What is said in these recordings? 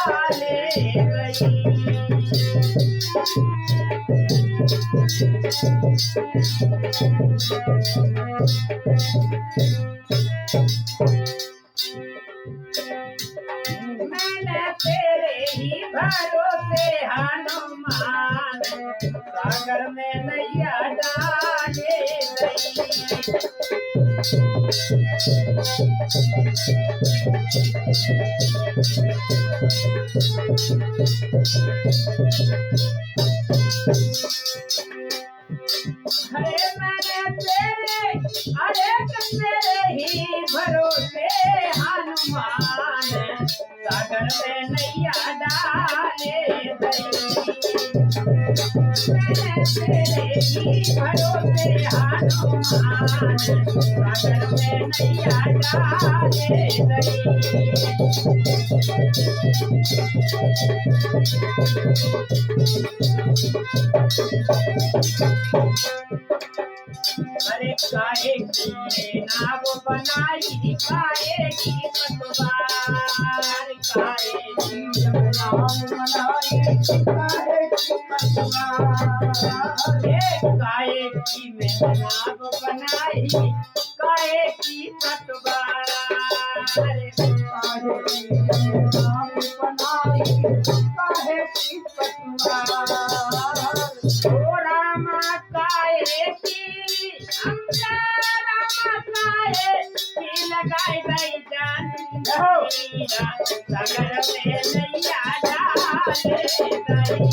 डाले गई। मैंने तेरे ही भरोसे हनुमान सागर में नैया डाले गई। अरे मैंने तेरे ही भरोसे हनुमान सागर में नैया डाले गई। मैंने तेरे ही भरोसे हनुमान सागर में नैया डाले गई। अरे काहे की नाव बनाई काहे की पतवार काहे की नाव बनाई काहे की पतवार काहे की नाव बनाई काहे की पतवार काहे की नाव बनाई काहे की पतवार ओ रामा काहे की लगाए गई जान सागर में नैया डाले गई।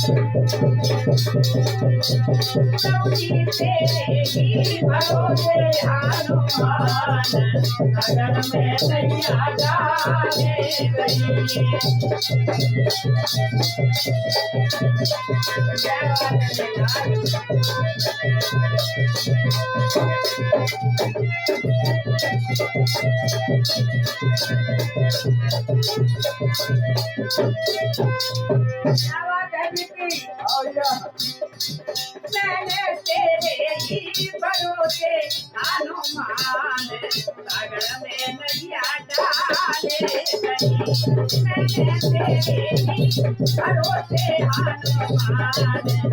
तेरे ही भरोसे हनुमान सागर में नैया डाले गई। मैंने तेरे ही भरोसे हनुमान सागर में नैया डाले गई। मैंने तेरे ही भरोसे हनुमान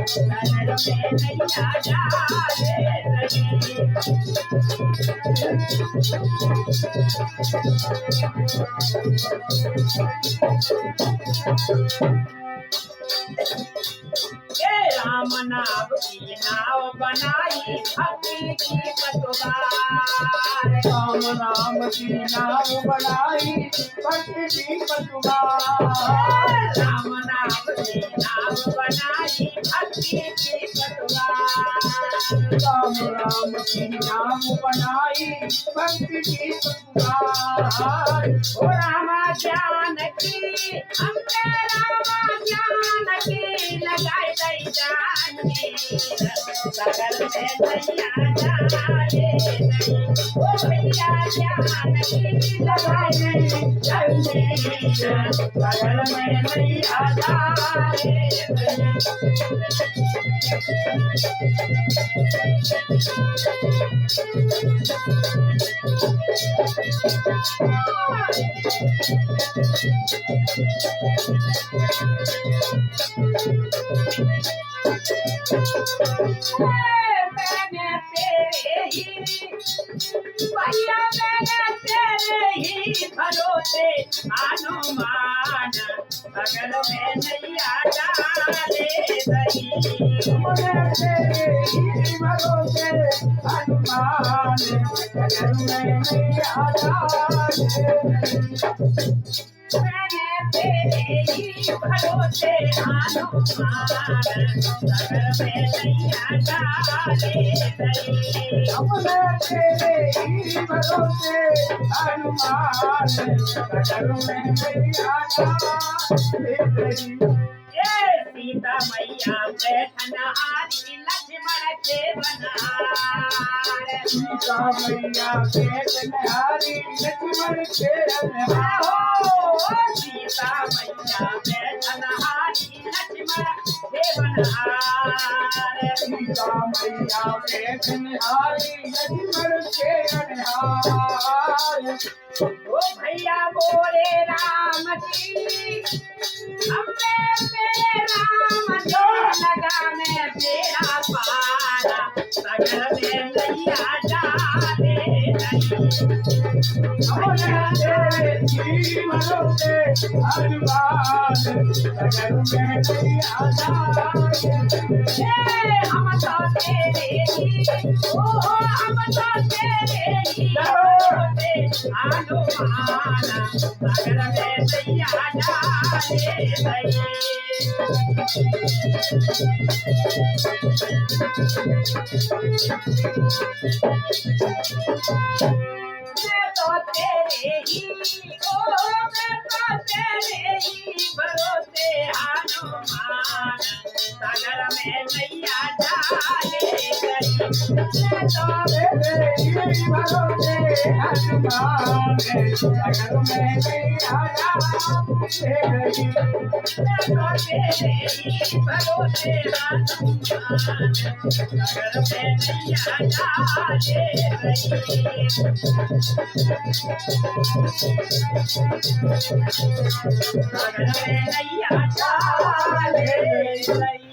सागर में नैया डाले गई। राम नाम की नाव बनाई भक्ति की पतवार राम नाम की नाव बनाई भक्ति की पतवार राम नाम की नाव बनाई भक्ति की पतवार राम राम की नाव बनाई भक्ति की पतवार ओ रामा जानकी हमने रामा जानकी लगाई गई जानकी सागर में नैया डाले गई। ओ भैया जानकी लगाई गई जानकी सागर में नैया डाले गई। मैंने तेरे ही भैया मैंने तेरे ही भरोसे हनुमान सागर में नैया डाले गई। मैंने तेरे ही भरोसे हनुमान सागर में नैया डाले गई। मैंने तेरे ही भरोसे हनुमान सागर में नैया डाले गई। हमने तेरे ही भरोसे हनुमान सागर में नैया डाले गई। सीता मैया बैठनहारी लक्ष्मण के बनार सीता मैया बैठनहारी लक्ष्मण के बनार सीता मैया बैठनहारी लक्ष्मण के बनार सीता मैया बैठनहारी लक्ष्मण के बनार ओ भैया बोले राम जी हमने मेरे राम जो लगाने बेड़ा पारा सागर में नैया डाले तेरे जीवनों से हनुमान सागर में नैया डाले हम तो तेरे ही हम तो तेरे ही हनुमान सागर में नैया डाले मैं तो तेरे ही मैं तो तेरे ही भरोसे हनुमान सागर में नैया डाले गई मैं तो तेरे भरोसे हनुमान सागर में नैया डाले मैं तो तेरे ही भरोसे हनुमान सागर में नैया डाले गई सागर में नैया डाले गई।